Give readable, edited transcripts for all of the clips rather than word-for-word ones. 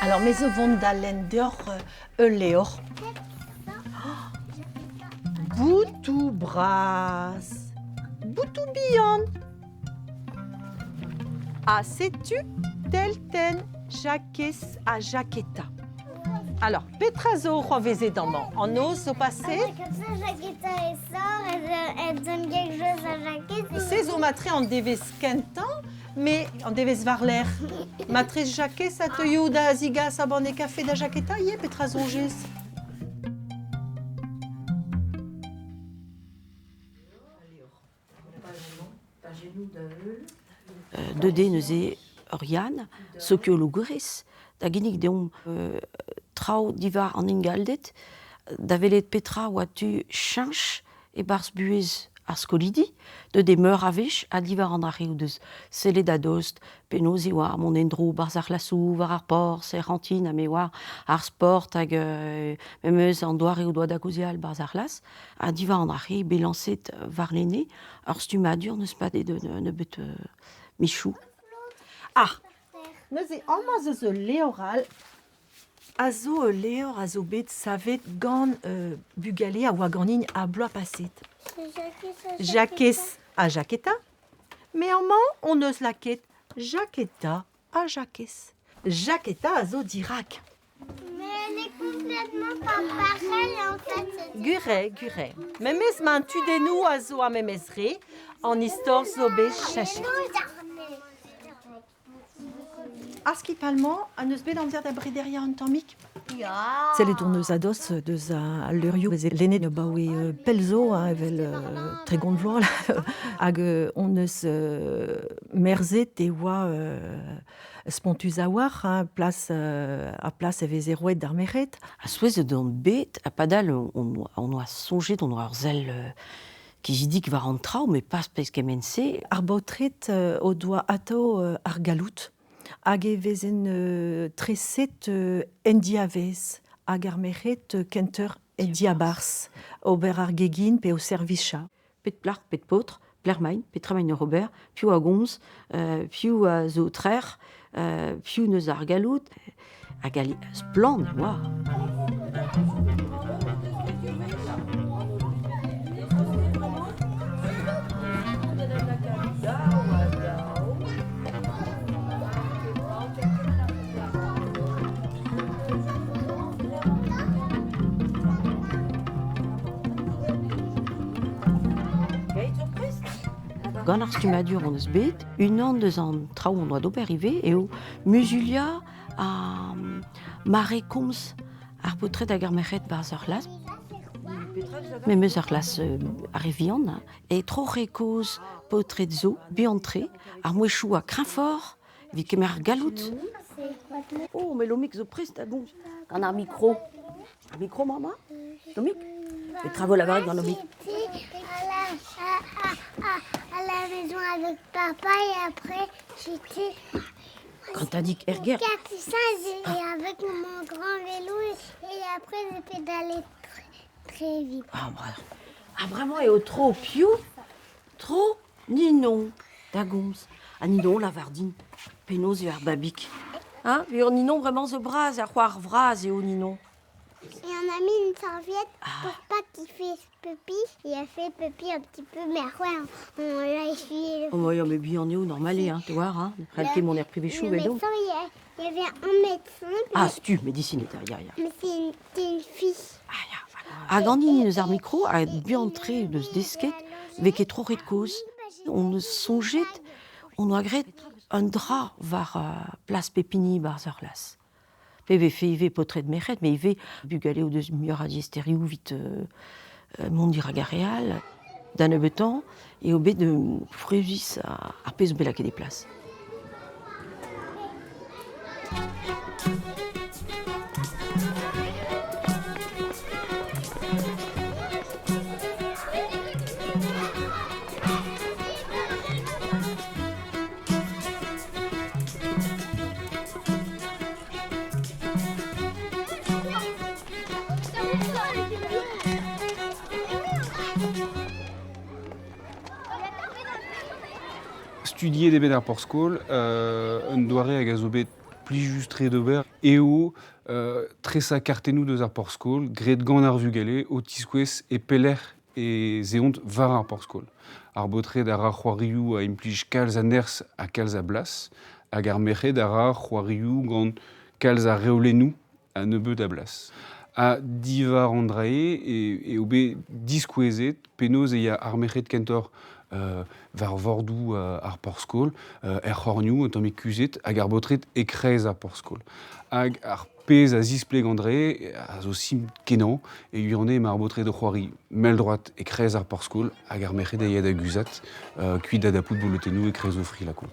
Alors, mes vont d'Alender, Léor. Boutou bras. Boutou bion. Ah, sais-tu, telten, jaquès à jaquetta. Alors, Petrazo, revezé dans mon. En ose au passé. Comme ça, Jaquetta, elle sort, elle donne quelque chose à Jaquetta. C'est au matré en deves kentan, mais en deves varler. Matré jaquet, ça te youda, ziga, sabon et café da jaquetta, yé, Petrazo, gés. De neuze Oriane, sociologuris, da ginnig deom trao divar an ingaldet, da velet petra oa tu chanch e bars buez ar skolidi, de meur avech a divar an arre ou deus selet da dost, penoz e oa mon endro bars ar lasou, var ar por, serrantin, a me oa ar sport hag memeus an doare ou doa da gouzial bars ar las, a divar an arre belanset var lene, ar stumadur neus pa de ne bet Michou. Ah, neuze amaz eus léoral, a zo léor a zo bet savet gant bugale a oa ganin a bloa paset. Jaquès à jaquetta, mais en man, on eus laket jaquetta à jaquès. Jaquetta a zo dirac. Mais elle est complètement pas pareille, en fait. Guret. Memez man tu denou a zo a memez re, en istor zo bet chachet. Aski palman, a neus bet amzer da brederia an tammik. C'est les tourneuses à dos de à l'Uriou, l'aîné de Baoui Pelzo, evel très gondvloa, hag on eus merzet e oa spontus a war, place a place evez erouet d'ar meret. A souez d'an bet, a padal on oa sonjet, on oa ur zel qui j'ai dit qu'il va rentrer, mais pas parce qu'elle mense. Ar baotret o doa ato ar galout. Hag evezen treset endiavez, hag ar meret kenter endiabars, ober ar gegin pe o servicha. Pet plar, pet potre, plermain, pet tramain Robert, piou a gomz, piou a zo trer, piou neus ar galout, hag ali splan, oa. Gant ar stumadur on eus bet, unan deus an traoù on oa d'ober ive, eo musulia a mare komz ar potret hag ar merc'hed bars ar las. Memeus ar las ar evian, e tro rekoz potret zo, beantre, ar mouechou a crinfort, vi kemer ar galout. Oh, mais lomik zo prest a gomz. Gant ar micro. Ar micro, mama? Lomik? Et travaux la barrique dans lomik. À la maison avec papa et après j'étais Quand t'as dit Erger. 4 et avec mon grand vélo et après j'ai pédalé très vite. Ah, vraiment, et au trop piou, trop ninon, dagoms. Ah, ninon, la vardine, pénose et arbabik. Hein, et ninon vraiment ze bras, à croire vras et au ninon. Et on a mis une serviette pour pas qu'il fasse pipi. Il a fait pipi un petit peu, mais après on l'a essuyé. Oh, ouais, mais bien, on est où, normal, hein, tu vois, hein. Ralquer mon air privé chou, Le et donc. médecin, il y avait un médecin. Ah, c'est tu, médecine, ya. Mais c'est une fille. Ah, gandini, nos ar micro, a bien entré, nos disquettes, avec les trop de cause. On ne songeait, on a gret un drap var place Pépini, bar las. PV fait IV potret de meret, mais IV bugalé ou deux mieux à diestéri ou vite mondir à garéal, d'un beton, et au baie de Frévis à Pésbella qui des places. Studier des bet ar porskol, un doare hag a zo bet plus justre d'ober, eo tresa cartenou deus ar porskol, gret gant ar vugale, otiskwez e peller e zeont var ar porskol. Ar botred a ra c'hoarioù a implij kalz a ners a kalz a blas, hag ar merc'hed a ra c'hoarioù gant kalz a reolennoù a nebeud a blas. A divar andrae e obe diskwezet, penoz e ya ar merc'hed kentor var vordou ar porskol, c'hornioù, un tammig kuzet, hag ar botred ekrez ar porskol. Hag ar pez a zispleg andre, a zo sim kenan, e urne ma ar botred o c'hoari mel droat ekrez ar porskol, hag ar merc'hed a yad a guzat, kuit da pout bolotennoù ekrez o fri lakour.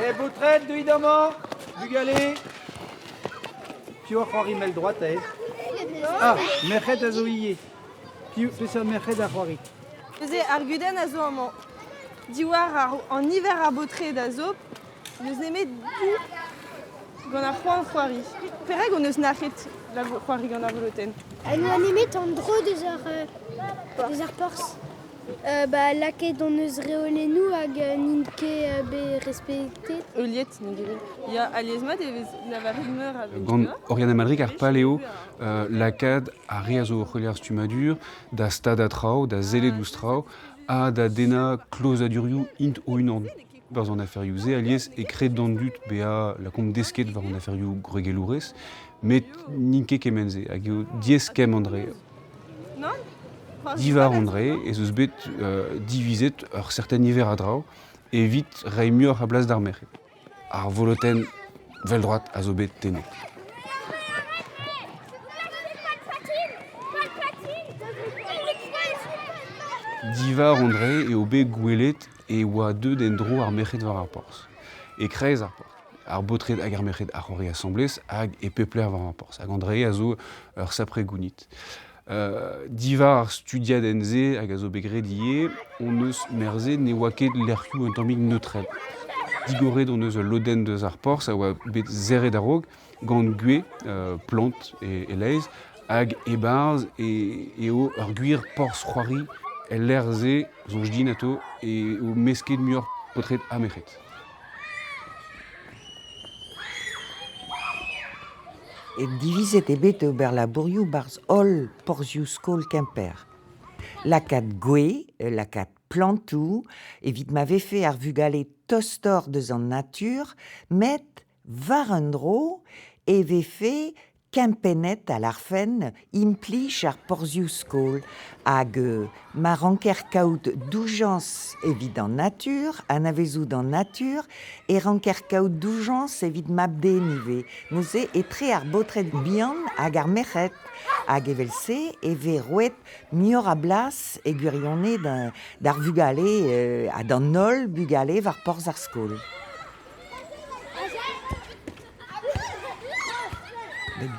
Eh, botred, de idamant, bugale. Pio c'hoari mel droat, Ah, merc'hed a zo ivez. Pio, peseurt merc'hed a c'hoari. Neuze ar guden a zo amañ. Diwar en hiver ar botred a zo, neus nemet du gant ar c'hoant c'hoari. Perrek on neus nachet la c'hoari gant ar voloten. Nous on aimait en drôle des heures porces. Laket on eus reolennoù hag ninke be respectet. Euliet, n'egevin. Ya aliezmat evez lavar humeur a Gant Oriana Malrik ar paleo, lakad a re a zo c'heuliar stumadur, da stad a trao, da zelet ouz trao, a da dena kloz a durioù int o unan. Barz an aferioù ze, aliez e kred d'an dut bea la komp desket war an aferioù gregelourez, met ninke kemenze, hag eo diez kem andre. Non? Divar andre, ez eus bet divizet ur certain hiver a drao, evit rei muioc'h a blas d'ar merc'hed. Ar voloten vel droat a zo bet tennet. Divar andre eo bet gwelet e oa deud en dro ar merc'hed war ar porz. E krez ar porz. Ar botred hag ar merc'hed ar c'hori assemblez hag e pepler war ar porz. Hag andre a zo ur sapre gounit. Divar studiad en ze hag a zo begret ivez, on eus merze ne oa ket lerc'hioù un tammig neutrel. Digoret on eus loden deus ar porz a oa bet zerret a rog gant gwe, plant e leiz, hag e barz eo ur gwir porz c'hoari el ler ze zonj din ato e o mesket muioc'h potred a merc'hed. Et divizet ebet ober labourioù barz ol porzioù skol Kemper. Lakad gwe, lakad plantou, evit ma vefe ar vugale tostor deus an natur, met war un dro e vefe kempenet a l'arfen implij ar porzioù skol hag ma ranker kaout doujans evit an natur, an avezout an natur, e ranker kaout doujans evit mabde nive. Neuze etre ar botred bihan hag ar merc'hed, hag evel se eve roet muioc'h a blas e gwirionne d'ar vugale a d'an nol bugale war porz ar skol.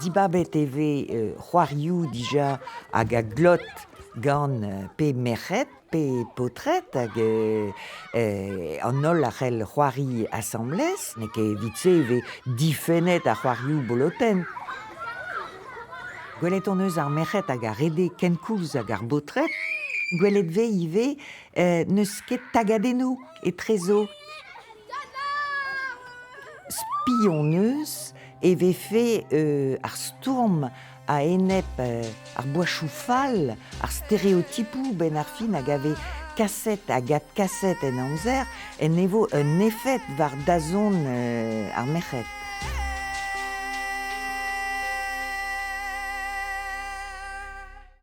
Dibabet eve c'hoarioù dija hag a glot gant pe merc'hed, pe potred hag an ol a c'hell c'hoari assemblez, ne ket evit se eve difennet a c'hoarioù boloten. Gwelet on eus ar merc'hed hag a rede kenkoulz hag ar botred, gwelet ve ivez neus ket tagadennoù e trezo. Spion eus e vefe ar stourm a enep ar boachou fall, ar stéréotipou ben ar fin hag ave kaset hag at kaset en amzer en evo un effet war dazon ar merc'hed.